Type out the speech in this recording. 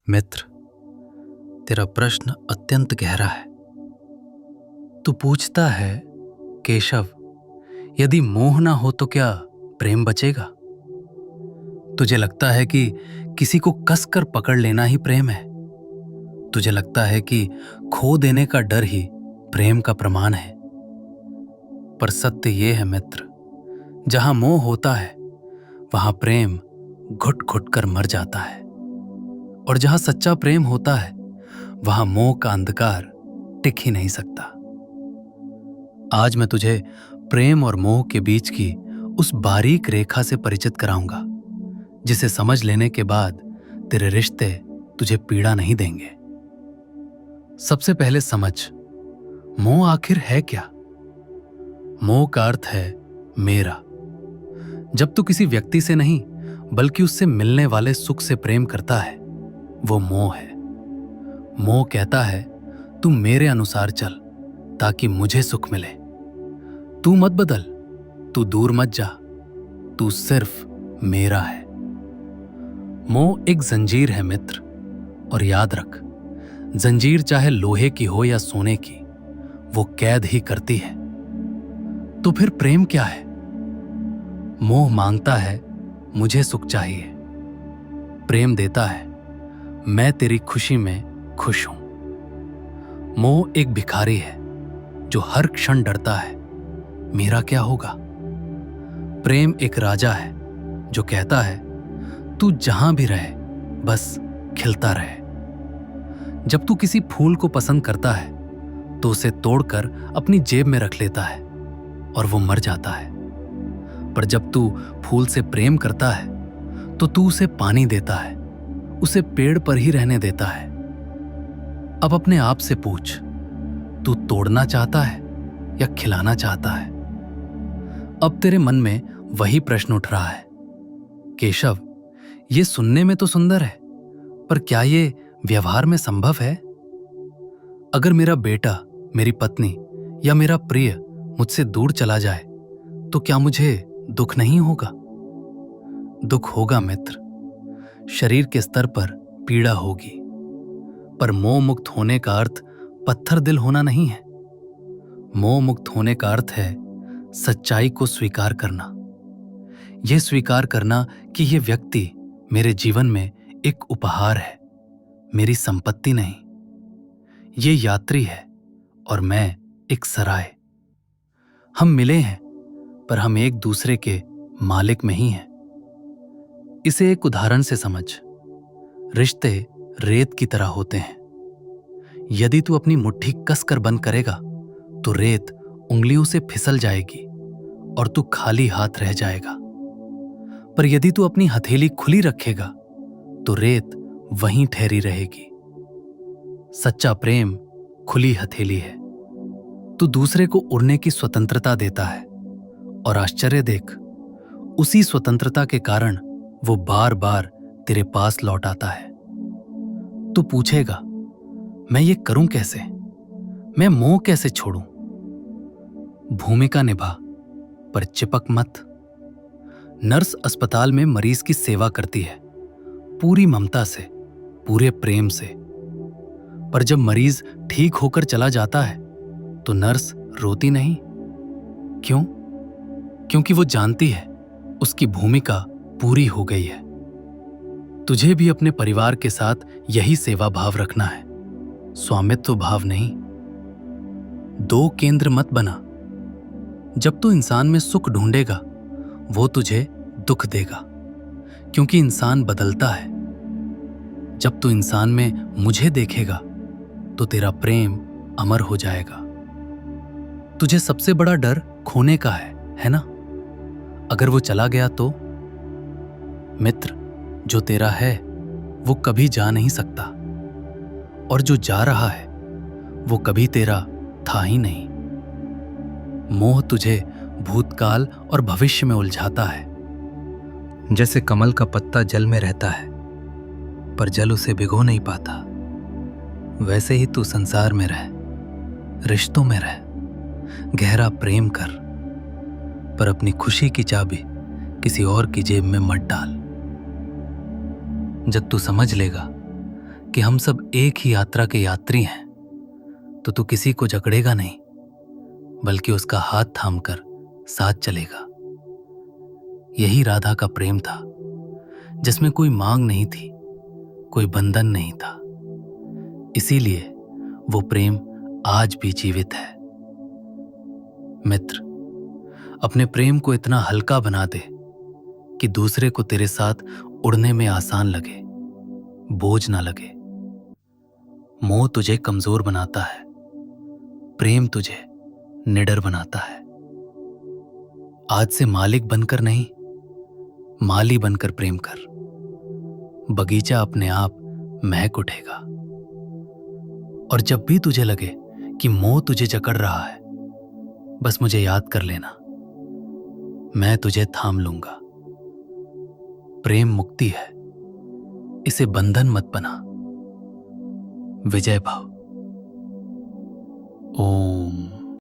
मित्र, तेरा प्रश्न अत्यंत गहरा है। तू पूछता है, केशव, यदि मोह ना हो तो क्या प्रेम बचेगा? तुझे लगता है कि किसी को कसकर पकड़ लेना ही प्रेम है। तुझे लगता है कि खो देने का डर ही प्रेम का प्रमाण है। पर सत्य ये है मित्र, जहां मोह होता है वहां प्रेम घुट घुट कर मर जाता है, और जहां सच्चा प्रेम होता है वहां मोह का अंधकार टिक ही नहीं सकता। आज मैं तुझे प्रेम और मोह के बीच की उस बारीक रेखा से परिचित कराऊंगा, जिसे समझ लेने के बाद तेरे रिश्ते तुझे पीड़ा नहीं देंगे। सबसे पहले समझ, मोह आखिर है क्या? मोह का अर्थ है मेरा। जब तू किसी व्यक्ति से नहीं बल्कि उससे मिलने वाले सुख से प्रेम करता है, वो मोह है। मोह कहता है, तू मेरे अनुसार चल ताकि मुझे सुख मिले। तू मत बदल, तू दूर मत जा, तू सिर्फ मेरा है। मोह एक जंजीर है मित्र, और याद रख, जंजीर चाहे लोहे की हो या सोने की, वो कैद ही करती है। तो फिर प्रेम क्या है? मोह मांगता है, मुझे सुख चाहिए। प्रेम देता है, मैं तेरी खुशी में खुश हूं। मोह एक भिखारी है जो हर क्षण डरता है, मेरा क्या होगा? प्रेम एक राजा है जो कहता है, तू जहां भी रहे बस खिलता रहे। जब तू किसी फूल को पसंद करता है तो उसे तोड़कर अपनी जेब में रख लेता है और वो मर जाता है। पर जब तू फूल से प्रेम करता है तो तू उसे पानी देता है, उसे पेड़ पर ही रहने देता है। अब अपने आप से पूछ, तू तोड़ना चाहता है या खिलाना चाहता है? अब तेरे मन में वही प्रश्न उठ रहा है, केशव, ये सुनने में तो सुंदर है, पर क्या ये व्यवहार में संभव है? अगर मेरा बेटा, मेरी पत्नी या मेरा प्रिय मुझसे दूर चला जाए तो क्या मुझे दुख नहीं होगा? दुख होगा मित्र, शरीर के स्तर पर पीड़ा होगी, पर मोह मुक्त होने का अर्थ पत्थर दिल होना नहीं है। मोह मुक्त होने का अर्थ है सच्चाई को स्वीकार करना। यह स्वीकार करना कि यह व्यक्ति मेरे जीवन में एक उपहार है, मेरी संपत्ति नहीं। ये यात्री है और मैं एक सराय। हम मिले हैं पर हम एक दूसरे के मालिक नहीं हैं। इसे एक उदाहरण से समझ। रिश्ते रेत की तरह होते हैं। यदि तू अपनी मुट्ठी कसकर बंद करेगा तो रेत उंगलियों से फिसल जाएगी और तू खाली हाथ रह जाएगा। पर यदि तू अपनी हथेली खुली रखेगा तो रेत वहीं ठहरी रहेगी। सच्चा प्रेम खुली हथेली है। तू दूसरे को उड़ने की स्वतंत्रता देता है, और आश्चर्य देख, उसी स्वतंत्रता के कारण वो बार बार तेरे पास लौट आता है। तू पूछेगा, मैं ये करूं कैसे? मैं मोह कैसे छोड़ूं? भूमिका निभा, पर चिपक मत। नर्स अस्पताल में मरीज की सेवा करती है, पूरी ममता से, पूरे प्रेम से। पर जब मरीज ठीक होकर चला जाता है तो नर्स रोती नहीं। क्यों? क्योंकि वो जानती है उसकी भूमिका पूरी हो गई है। तुझे भी अपने परिवार के साथ यही सेवा भाव रखना है, स्वामित्व भाव नहीं। दो केंद्र मत बना। जब तू इंसान में सुख ढूंढेगा वो तुझे दुख देगा, क्योंकि इंसान बदलता है। जब तू इंसान में मुझे देखेगा तो तेरा प्रेम अमर हो जाएगा। तुझे सबसे बड़ा डर खोने का है ना? अगर वो चला गया तो? मित्र, जो तेरा है वो कभी जा नहीं सकता, और जो जा रहा है वो कभी तेरा था ही नहीं। मोह तुझे भूतकाल और भविष्य में उलझाता है। जैसे कमल का पत्ता जल में रहता है पर जल उसे भिगो नहीं पाता, वैसे ही तू संसार में रह, रिश्तों में रह, गहरा प्रेम कर, पर अपनी खुशी की चाबी किसी और की जेब में मत डाल। जब तू समझ लेगा कि हम सब एक ही यात्रा के यात्री हैं, तो तू किसी को जकड़ेगा नहीं, बल्कि उसका हाथ थामकर साथ चलेगा। यही राधा का प्रेम था, जिसमें कोई मांग नहीं थी, कोई बंधन नहीं था। इसीलिए वो प्रेम आज भी जीवित है। मित्र, अपने प्रेम को इतना हल्का बना दे कि दूसरे को तेरे साथ उड़ने में आसान लगे, बोझ ना लगे। मोह तुझे कमजोर बनाता है, प्रेम तुझे निडर बनाता है। आज से मालिक बनकर नहीं, माली बनकर प्रेम कर। बगीचा अपने आप महक उठेगा। और जब भी तुझे लगे कि मोह तुझे जकड़ रहा है, बस मुझे याद कर लेना, मैं तुझे थाम लूंगा। प्रेम मुक्ति है, इसे बंधन मत बना। विजय भाव। ओम।